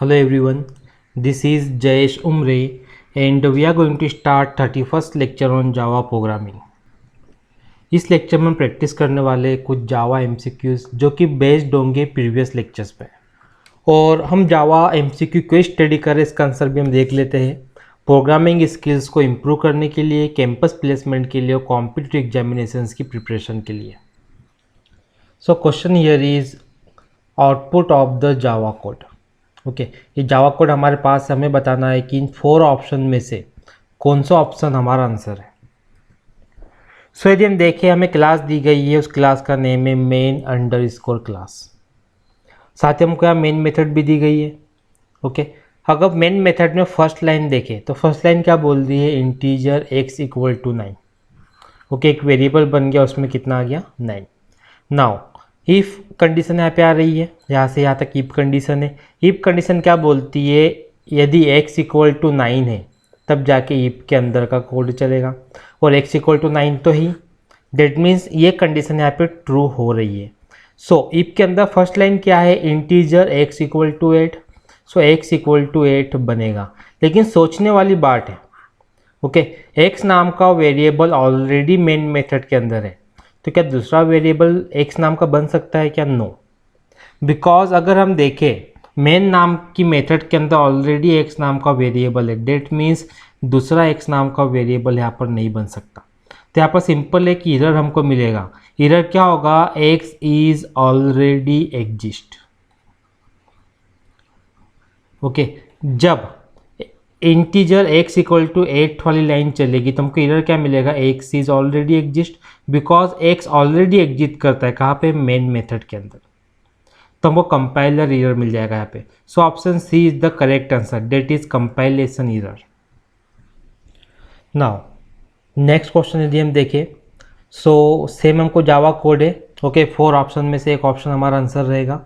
Hello everyone, this is Jayesh Umre and we are going to start 31st lecture on Java programming. इस lecture में हम practice करने वाले कुछ जावा MCQs जो कि बेस्ड होंगे प्रीवियस लेक्चर्स पे, और हम जावा एमसीक्यू क्विज स्टडी करें इसका आंसर भी हम देख लेते हैं। प्रोग्रामिंग स्किल्स को इम्प्रूव करने के लिए, कैंपस प्लेसमेंट के लिए और कॉम्पिटिटिव एग्जामिनेशंस की प्रिपरेशन के लिए। So question here is output of the Java code. Okay, ये जावा कोड हमारे पास, हमें बताना है कि इन 4 ऑप्शन में से कौन सा ऑप्शन हमारा आंसर है। सो यदि हम देखें, हमें क्लास दी गई है, उस क्लास का नेम है मेन अंडरस्कोर क्लास। साथ ही हमको यहाँ मेन मेथड भी दी गई है। ओके, अगर मेन मेथड में फर्स्ट लाइन देखें तो फर्स्ट लाइन क्या बोल रही है, integer x equal to 9। Okay, एक वेरिएबल बन गया, उसमें कितना आ गया 9। नाउ इफ़ कंडीशन यहाँ पे आ रही है, यहाँ से यहाँ तक इफ कंडीशन है। इफ कंडीशन क्या बोलती है, यदि x इक्वल टू 9 है तब जाके इफ के अंदर का कोड चलेगा, और x इक्वल टू 9 तो ही, डेट मीन्स ये कंडीशन यहाँ पे ट्रू हो रही है। सो इफ के अंदर फर्स्ट लाइन क्या है, integer x equal to 8। So x equal to 8 बनेगा, लेकिन सोचने वाली बात है। ओके, x नाम का वेरिएबल ऑलरेडी मेन मेथड के अंदर है, तो क्या दूसरा वेरिएबल x नाम का बन सकता है क्या? नो, बिकॉज अगर हम देखें मेन नाम की मेथड के अंदर ऑलरेडी x नाम का वेरिएबल है, डेट मीन्स दूसरा x नाम का वेरिएबल यहाँ पर नहीं बन सकता। तो यहाँ पर सिंपल एक एरर हमको मिलेगा। एरर क्या होगा, x is already exist. Okay, जब इंटीजर x इक्वल टू 8 वाली लाइन चलेगी तो हमको एरर क्या मिलेगा, x is already exist, because x already exist करता है कहाँ पे, मेन मेथड के अंदर। तो हमको कंपाइलर एरर मिल जाएगा यहाँ पे। So option C is the correct answer, that is compilation error. Now next question यदि हम देखें, सो सेम हमको जावा कोड है। ओके, 4 ऑप्शन में से एक ऑप्शन हमारा आंसर रहेगा।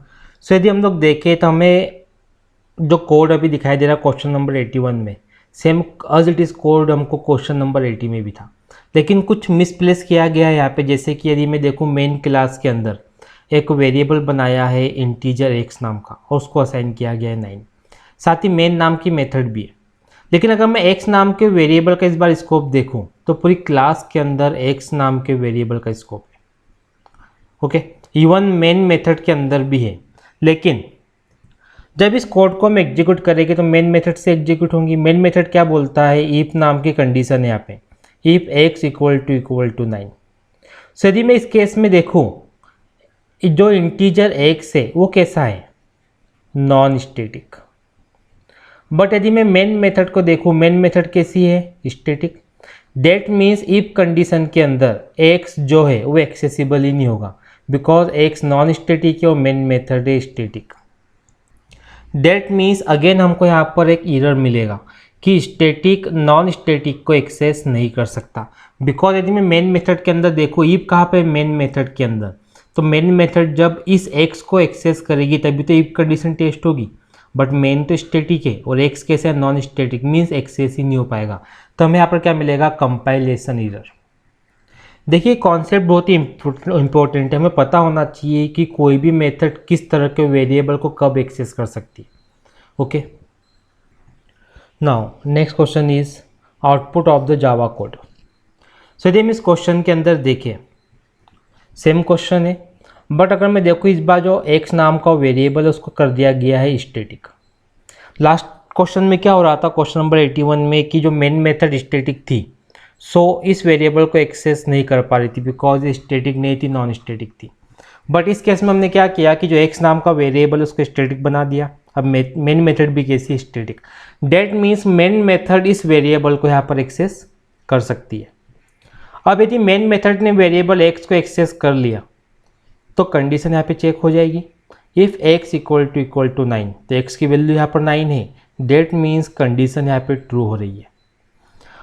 सो यदि हम लोग देखें तो हमें जो कोड अभी दिखाई दे रहा है क्वेश्चन नंबर 81 में, same as it is code हमको क्वेश्चन नंबर 80 में भी था, लेकिन कुछ मिसप्लेस किया गया है यहाँ पे। जैसे कि यदि मैं देखूँ, मेन क्लास के अंदर एक वेरिएबल बनाया है इंटीजर x नाम का, और उसको असाइन किया गया है 9। साथ ही मेन नाम की मेथड भी है, लेकिन अगर मैं x नाम के वेरिएबल का इस बार स्कोप देखूँ तो पूरी क्लास के अंदर x नाम के वेरिएबल का स्कोप है। ओके, इवन मेन मेथड के अंदर भी है, लेकिन जब इस कोड को हम एग्जीक्यूट करेंगे तो मेन मेथड से एग्जीक्यूट होंगी। मेन मेथड क्या बोलता है, इफ नाम की कंडीशन है यहाँ पे, इफ x इक्वल टू 9। सो यदि मैं इस केस में देखूँ, जो इंटीजर x है वो कैसा है, नॉन स्टैटिक। बट यदि मैं मेन मेथड को देखूँ, मेन मेथड कैसी है, static. That means if condition के अंदर x जो है वो एक्सेसिबल ही नहीं होगा, बिकॉज x नॉन स्टैटिक है और मेन मेथड है स्टैटिक। डेट मीन्स अगेन हमको यहाँ पर एक एरर मिलेगा कि स्टैटिक नॉन स्टैटिक को एक्सेस नहीं कर सकता, बिकॉज यदि मैं मेन मेथड के अंदर देखो, इफ कहाँ पे, मेन मेथड के अंदर, तो मेन मेथड जब इस x को एक्सेस करेगी तभी तो इफ कंडीशन टेस्ट होगी। बट मेन तो स्टैटिक है और x कैसे है, नॉन स्टैटिक, मीन्स एक्सेस ही नहीं हो पाएगा। तो हमें यहाँ पर क्या मिलेगा, कंपाइलेशन एरर। देखिए, कॉन्सेप्ट बहुत ही इंपॉर्टेंट है, हमें पता होना चाहिए कि कोई भी मेथड किस तरह के वेरिएबल को कब एक्सेस कर सकती है। Okay, now next question is output of the Java code. So यदि हम इस क्वेश्चन के अंदर देखें, सेम क्वेश्चन है, बट अगर मैं देखूँ इस बार जो x नाम का वेरिएबल है उसको कर दिया गया है स्टैटिक। लास्ट क्वेश्चन में क्या हो रहा था, क्वेश्चन नंबर 81 में, कि जो मेन मेथड स्टैटिक थी, सो इस वेरिएबल को एक्सेस नहीं कर पा रही थी बिकॉज स्टैटिक नहीं थी, नॉन स्टैटिक थी। बट इस केस में हमने क्या किया कि जो x नाम का वेरिएबल उसको स्टैटिक बना दिया। अब मेन मेथड भी कैसी, static. That means main method इस वेरिएबल को यहाँ पर एक्सेस कर सकती है। अब यदि मेन मेथड ने वेरिएबल x को एक्सेस कर लिया तो कंडीशन यहाँ पे चेक हो जाएगी, इफ़ x इक्वल टू 9, तो x की वैल्यू यहाँ पर 9 है, डेट मीन्स कंडीशन यहाँ पे ट्रू हो रही है।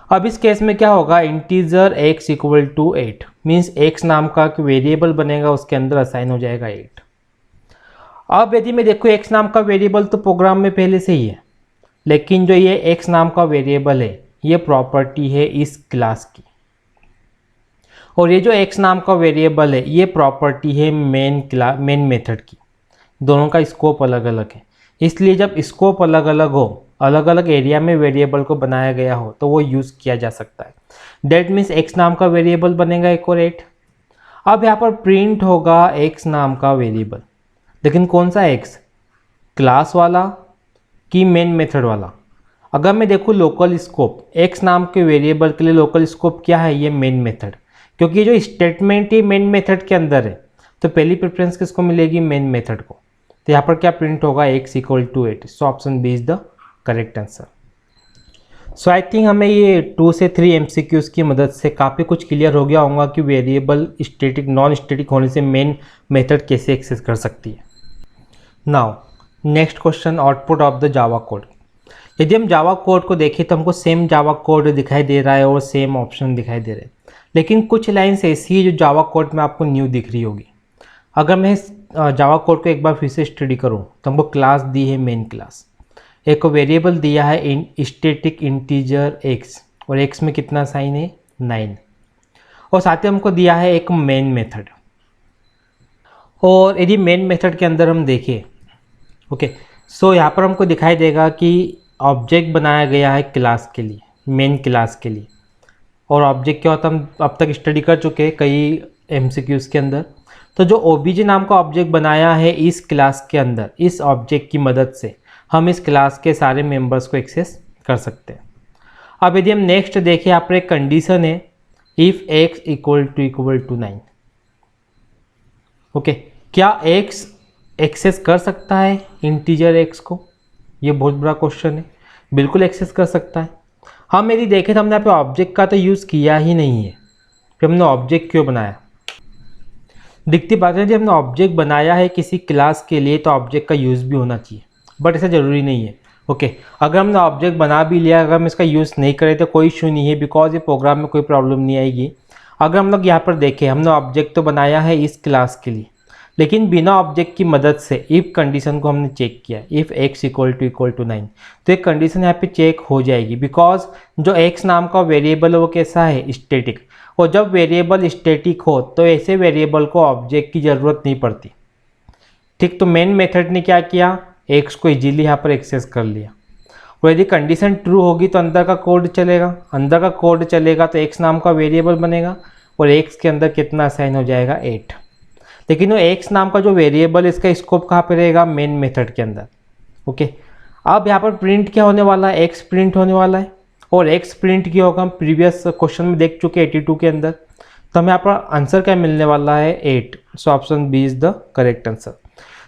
अब इस केस में क्या होगा, integer x equal to 8, means x नाम का वेरिएबल बनेगा, उसके अंदर असाइन हो जाएगा 8। अब यदि मैं देखूँ x नाम का वेरिएबल तो प्रोग्राम में पहले से ही है, लेकिन जो ये x नाम का वेरिएबल है ये प्रॉपर्टी है इस क्लास की, और ये जो x नाम का वेरिएबल है ये प्रॉपर्टी है मेन मेथड की। दोनों का स्कोप अलग अलग है। इसलिए जब स्कोप अलग अलग हो, अलग अलग एरिया में वेरिएबल को बनाया गया हो, तो वो यूज़ किया जा सकता है। दैट मीन्स x नाम का वेरिएबल बनेगा एक और 8। अब यहाँ पर प्रिंट होगा x नाम का वेरिएबल, लेकिन कौन सा x, क्लास वाला कि मेन मेथड वाला। अगर मैं देखूँ लोकल स्कोप, x नाम के वेरिएबल के लिए लोकल स्कोप क्या है, ये मेन मेथड, क्योंकि जो स्टेटमेंट ही मेन मेथड के अंदर है, तो पहली प्रेफरेंस किसको मिलेगी, मेन मेथड को। तो यहाँ पर क्या प्रिंट होगा, x equal to 8। So option B is the correct answer. So I think हमें ये 2 से 3 MCQs की मदद से काफ़ी कुछ क्लियर हो गया होगा कि वेरिएबल स्टैटिक नॉन स्टैटिक होने से मेन मेथड कैसे एक्सेस कर सकती है। Now next question, output of the Java code. यदि हम जावा कोड को देखें तो हमको सेम जावा कोड दिखाई दे रहा है और सेम ऑप्शन दिखाई दे रहे हैं, लेकिन कुछ लाइन्स ऐसी है जो जावा कोड में आपको न्यू दिख रही होगी। अगर मैं जावा कोड को एक बार फिर से स्टडी करूँ तो हमको क्लास दी है मेन क्लास, एक वेरिएबल दिया है स्टैटिक इंटीजर x, और x में कितना साइन है 9, और साथ ही हमको दिया है एक मेन मेथड। और यदि मेन मेथड के अंदर हम देखें, ओके, सो यहाँ पर हमको दिखाई देगा कि ऑब्जेक्ट बनाया गया है क्लास के लिए, मेन क्लास के लिए। और ऑब्जेक्ट क्या होता है हम अब तक स्टडी कर चुके हैं कई MCQs के अंदर। तो जो OBJ नाम का ऑब्जेक्ट बनाया है इस क्लास के अंदर, इस ऑब्जेक्ट की मदद से हम इस क्लास के सारे मेंबर्स को एक्सेस कर सकते हैं। अब यदि हम नेक्स्ट देखें, यहाँ पर एक कंडीशन है, if x equal to 9। Okay, क्या x एक्सेस कर सकता है इंटीजर x को? ये बहुत बड़ा क्वेश्चन है। बिल्कुल एक्सेस कर सकता है। हम यदि देखें तो हमने यहाँ पे ऑब्जेक्ट का तो यूज़ किया ही नहीं है, फिर हमने ऑब्जेक्ट क्यों बनाया? दिखती बात है, जब हमने ऑब्जेक्ट बनाया है किसी क्लास के लिए तो ऑब्जेक्ट का यूज़ भी होना चाहिए, बट ऐसा ज़रूरी नहीं है। ओके, अगर हमने ऑब्जेक्ट बना भी लिया, अगर हम इसका यूज़ नहीं करें तो कोई इशू नहीं है, बिकॉज ये प्रोग्राम में कोई प्रॉब्लम नहीं आएगी। अगर हम लोग यहाँ पर देखें, हमने ऑब्जेक्ट तो बनाया है इस क्लास के लिए, लेकिन बिना ऑब्जेक्ट की मदद से इफ़ कंडीशन को हमने चेक किया, इफ़ x इक्वल टू 9, तो एक कंडीशन यहाँ पे चेक हो जाएगी, बिकॉज जो x नाम का वेरिएबल है वो कैसा है, स्टैटिक। और जब वेरिएबल स्टैटिक हो तो ऐसे वेरिएबल को ऑब्जेक्ट की ज़रूरत नहीं पड़ती। ठीक, तो मेन मेथड ने क्या किया, x को इजीली यहाँ पर एक्सेस कर लिया। और यदि कंडीशन ट्रू होगी तो अंदर का कोड चलेगा, अंदर का कोड चलेगा तो x नाम का वेरिएबल बनेगा, और x के अंदर कितना असाइन हो जाएगा, 8। लेकिन वो x नाम का जो वेरिएबल, इसका स्कोप कहाँ पे रहेगा, मेन मेथड के अंदर। ओके, अब यहाँ पर प्रिंट क्या होने वाला है, x प्रिंट होने वाला है, और x प्रिंट क्या होगा हम प्रीवियस क्वेश्चन में देख चुके 82 के अंदर। तो हमें यहाँ पर आंसर क्या मिलने वाला है, 8। So option B is the correct answer.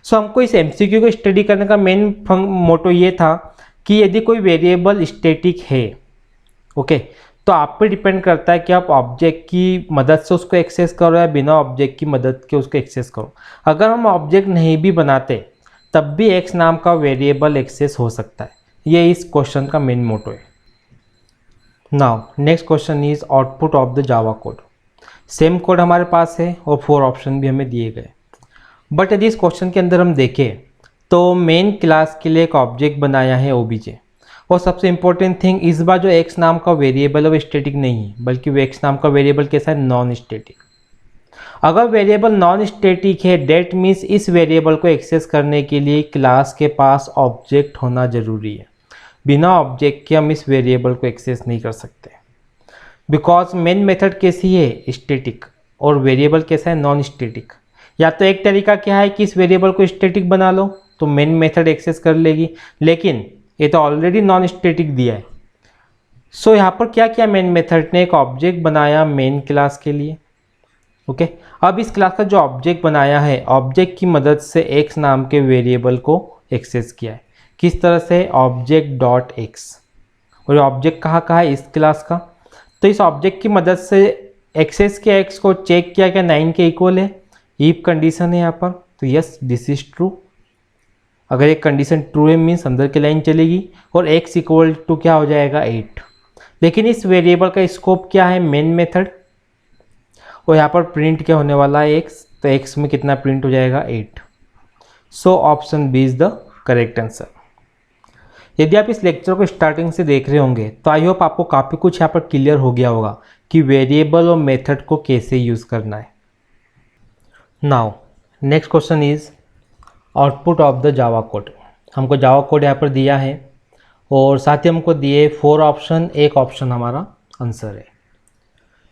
So हमको इस MCQ को स्टडी करने का मेन मोटो ये था कि यदि कोई वेरिएबल स्टैटिक है, ओके, तो आप पे डिपेंड करता है कि आप ऑब्जेक्ट की मदद से उसको एक्सेस करो या बिना ऑब्जेक्ट की मदद के उसको एक्सेस करो। अगर हम ऑब्जेक्ट नहीं भी बनाते तब भी x नाम का वेरिएबल एक्सेस हो सकता है। ये इस क्वेश्चन का मेन मोटो है। Now next question is output of the Java code. Same code हमारे पास है और 4 ऑप्शन भी हमें दिए गए, बट यदि इस क्वेश्चन के अंदर हम देखें तो मेन क्लास के लिए एक ऑब्जेक्ट बनाया है OBJ, और सबसे इंपॉर्टेंट थिंग, इस बार जो x नाम का वेरिएबल है वो स्टैटिक नहीं है, बल्कि वो x नाम का वेरिएबल कैसा है, नॉन स्टैटिक। अगर वेरिएबल नॉन स्टैटिक है, डेट मीन्स इस वेरिएबल को एक्सेस करने के लिए क्लास के पास ऑब्जेक्ट होना जरूरी है। बिना ऑब्जेक्ट के हम इस वेरिएबल को एक्सेस नहीं कर सकते, बिकॉज मेन मेथड कैसी है, स्टैटिक, और वेरिएबल कैसा है, नॉन स्टैटिक। या तो एक तरीका क्या है कि इस वेरिएबल को स्टैटिक बना लो तो मेन मेथड एक्सेस कर लेगी, लेकिन ये तो ऑलरेडी नॉन स्टैटिक दिया है। सो यहाँ पर क्या किया मेन मेथड ने, एक ऑब्जेक्ट बनाया मेन क्लास के लिए। ओके, अब इस क्लास का जो ऑब्जेक्ट बनाया है, ऑब्जेक्ट की मदद से x नाम के वेरिएबल को एक्सेस किया है। किस तरह से, ऑब्जेक्ट डॉट x, और ऑब्जेक्ट कहाँ है, इस क्लास का। तो इस ऑब्जेक्ट की मदद से एक्सेस किया x को, चेक किया क्या 9 के इक्वल है, इफ कंडीशन है यहाँ पर, तो यस दिस इज ट्रू। अगर एक कंडीशन ट्रू है मीन्स अंदर की लाइन चलेगी, और x इक्वल टू क्या हो जाएगा, 8। लेकिन इस वेरिएबल का स्कोप क्या है, मेन मेथड, और यहाँ पर प्रिंट क्या होने वाला है, x, तो x में कितना प्रिंट हो जाएगा, 8। So option B is the correct answer. यदि आप इस लेक्चर को स्टार्टिंग से देख रहे होंगे तो आई होप आपको काफ़ी कुछ यहाँ पर क्लियर हो गया होगा कि वेरिएबल और मेथड को कैसे यूज़ करना है। Now next question is output of the Java code. हमको जावा कोड यहाँ पर दिया है और साथ ही हमको दिए 4 ऑप्शन, एक ऑप्शन हमारा आंसर है।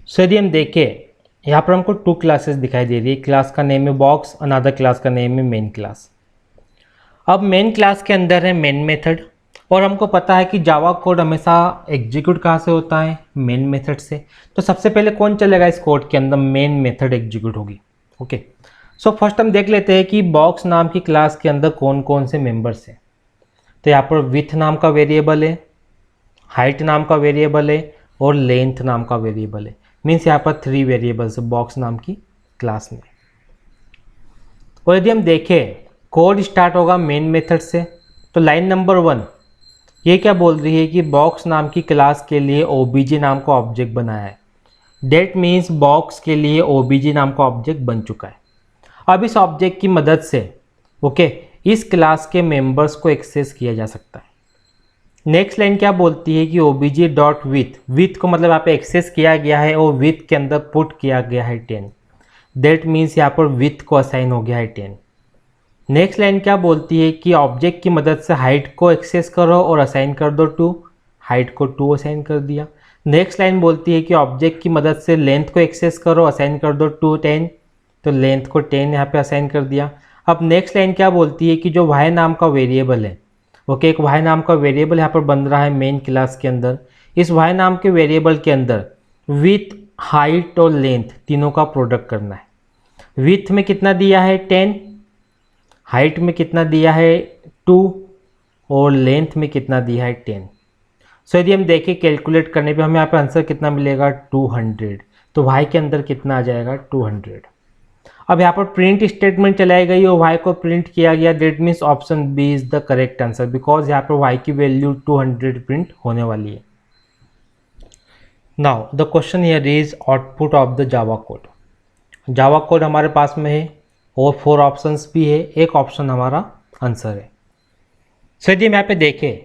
सो यदि हम देखें यहाँ पर हमको 2 क्लासेस दिखाई दे रही है। क्लास का नेम है बॉक्स, अनदर क्लास का नेम है मेन क्लास। अब मेन क्लास के अंदर है मेन मेथड और हमको पता है कि जावा कोड हमेशा एग्जीक्यूट कहाँ से होता है, मेन मेथड से। तो सबसे पहले कौन चलेगा इस कोड के अंदर, मेन मेथड एग्जीक्यूट होगी। ओके, सो फर्स्ट हम देख लेते हैं कि बॉक्स नाम की क्लास के अंदर कौन कौन से मेंबर्स हैं। तो यहाँ पर विथ नाम का वेरिएबल है, हाइट नाम का वेरिएबल है और लेंथ नाम का वेरिएबल है। मीन्स यहाँ पर 3 वेरिएबल्स है बॉक्स नाम की क्लास में। और यदि हम देखें कोड स्टार्ट होगा मेन मेथड से, तो लाइन नंबर 1 ये क्या बोल रही है कि बॉक्स नाम की क्लास के लिए ओबीजे नाम का ऑब्जेक्ट बनाया है। डेट मीन्स बॉक्स के लिए ओबीजे नाम का ऑब्जेक्ट बन चुका है। अब इस ऑब्जेक्ट की मदद से इस क्लास के मेंबर्स को एक्सेस किया जा सकता है। नेक्स्ट लाइन क्या बोलती है कि ओबीजे डॉट विथ को मतलब यहाँ पे एक्सेस किया गया है और विथ के अंदर पुट किया गया है 10। डेट मीन्स यहाँ पर विथ को असाइन हो गया है 10। नेक्स्ट लाइन क्या बोलती है कि ऑब्जेक्ट की मदद से हाइट को एक्सेस करो और असाइन कर दो 2, हाइट को 2 असाइन कर दिया। नेक्स्ट लाइन बोलती है कि ऑब्जेक्ट की मदद से लेंथ को एक्सेस करो, असाइन कर दो 2 10, तो लेंथ को 10 यहाँ पे असाइन कर दिया। अब नेक्स्ट लाइन क्या बोलती है कि जो वाई नाम का वेरिएबल है, एक वाई नाम का वेरिएबल यहाँ पर बन रहा है मेन क्लास के अंदर। इस वाई नाम के वेरिएबल के अंदर विथ, हाइट और लेंथ तीनों का प्रोडक्ट करना है। विथ में कितना दिया है 10, हाइट में कितना दिया है 2 और लेंथ में कितना दिया है 10। सो यदि हम देखें कैलकुलेट करने पे हमें यहाँ पे आंसर कितना मिलेगा 200। तो वाई के अंदर कितना आ जाएगा 200। अब यहाँ पर प्रिंट स्टेटमेंट चलाई गई और वाई को प्रिंट किया गया। That means option B is the correct answer because यहाँ पर वाई की वैल्यू 200 प्रिंट होने वाली है। Now the question here is output of the Java code. Java code हमारे पास में है और 4 ऑप्शंस भी है, एक ऑप्शन हमारा आंसर है। सो यदि हम यहाँ पे देखें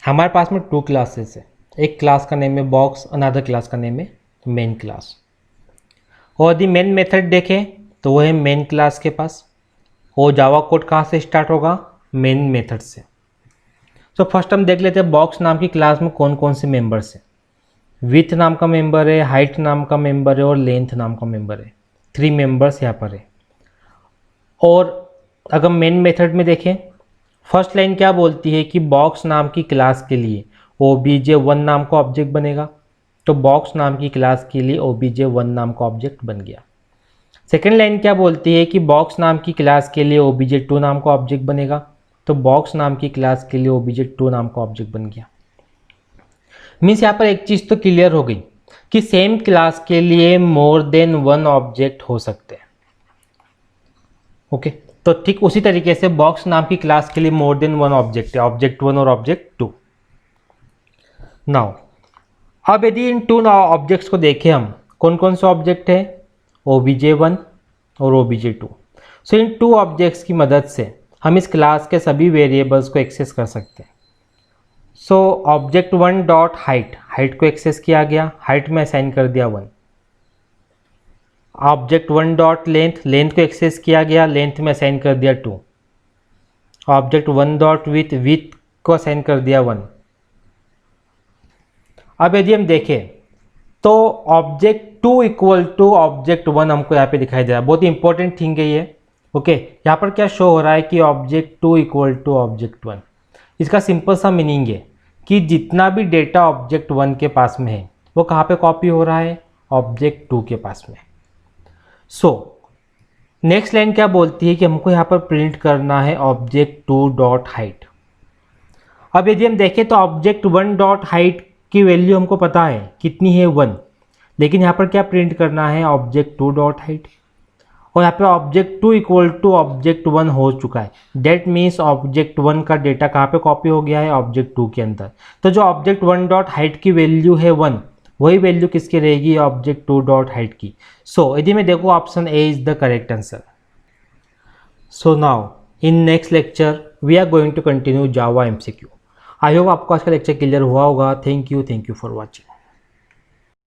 हमारे पास में 2 क्लासेस है। एक क्लास का नेम है बॉक्स, अनदर क्लास का नेम है मेन क्लास। और यदि मेन मेथड देखें तो वो है मेन क्लास के पास और जावा कोड कहाँ से स्टार्ट होगा, मेन मेथड से। तो फर्स्ट हम देख लेते हैं बॉक्स नाम की क्लास में कौन कौन से मेंबर्स हैं। विथ नाम का मेंबर है, हाइट नाम का मेंबर है और लेंथ नाम का मेंबर है। 3 मेंबर्स यहाँ पर है। और अगर मेन मेथड में देखें फर्स्ट लाइन क्या बोलती है कि बॉक्स नाम की क्लास के लिए obj1 नाम का ऑब्जेक्ट बनेगा। तो बॉक्स नाम की क्लास के लिए obj1 नाम का ऑब्जेक्ट बन गया। सेकेंड लाइन क्या बोलती है कि बॉक्स नाम की क्लास के लिए obj2 नाम का ऑब्जेक्ट बनेगा। तो बॉक्स नाम की क्लास के लिए obj2 नाम का ऑब्जेक्ट बन गया। मीन्स यहाँ पर एक चीज़ तो क्लियर हो गई कि सेम क्लास के लिए मोर देन 1 ऑब्जेक्ट हो सकते हैं। ओके, तो ठीक उसी तरीके से बॉक्स नाम की क्लास के लिए मोर देन 1 ऑब्जेक्ट है, ऑब्जेक्ट 1 और ऑब्जेक्ट 2। नाउ अब यदि इन 2 ऑब्जेक्ट्स को देखें हम कौन कौन से ऑब्जेक्ट है, obj1 और obj2। सो इन 2 ऑब्जेक्ट्स की मदद से हम इस क्लास के सभी वेरिएबल्स को एक्सेस कर सकते हैं। सो ऑब्जेक्ट 1 डॉट हाइट को एक्सेस किया गया, हाइट में असाइन कर दिया 1। ऑब्जेक्ट 1 डॉट लेंथ को एक्सेस किया गया, लेंथ में असाइन कर दिया 2। ऑब्जेक्ट 1 डॉट विथ को असाइन कर दिया 1। अब यदि हम देखें तो ऑब्जेक्ट 2 इक्वल टू ऑब्जेक्ट 1 हमको यहाँ पे दिखाई दे रहा है। बहुत ही इंपॉर्टेंट थिंग है ये। ओके, यहाँ पर क्या शो हो रहा है कि ऑब्जेक्ट 2 इक्वल टू ऑब्जेक्ट 1। इसका सिंपल सा मीनिंग है कि जितना भी डेटा ऑब्जेक्ट 1 के पास में है वो कहाँ पे कॉपी हो रहा है, ऑब्जेक्ट 2 के पास में। सो नेक्स्ट लाइन क्या बोलती है कि हमको यहाँ पर प्रिंट करना है ऑब्जेक्ट 2 डॉट हाइट। अब यदि हम देखें तो ऑब्जेक्ट 1 डॉट हाइट की वैल्यू हमको पता है कितनी है 1, लेकिन यहाँ पर क्या प्रिंट करना है ऑब्जेक्ट 2 डॉट हाइट। और यहाँ पे ऑब्जेक्ट 2 इक्वल टू ऑब्जेक्ट 1 हो चुका है। डेट मीन्स ऑब्जेक्ट 1 का डेटा कहाँ पे कॉपी हो गया है, ऑब्जेक्ट 2 के अंदर। तो जो ऑब्जेक्ट 1 डॉट हाइट की वैल्यू है 1, वही वैल्यू किसकी रहेगी, ऑब्जेक्ट 2 डॉट हाइट की। सो यदि मैं देखो option A is the correct answer. So now in next lecture we are going to continue Java MCQ। I hope आपको आज का लेक्चर क्लियर हुआ होगा। Thank you for watching.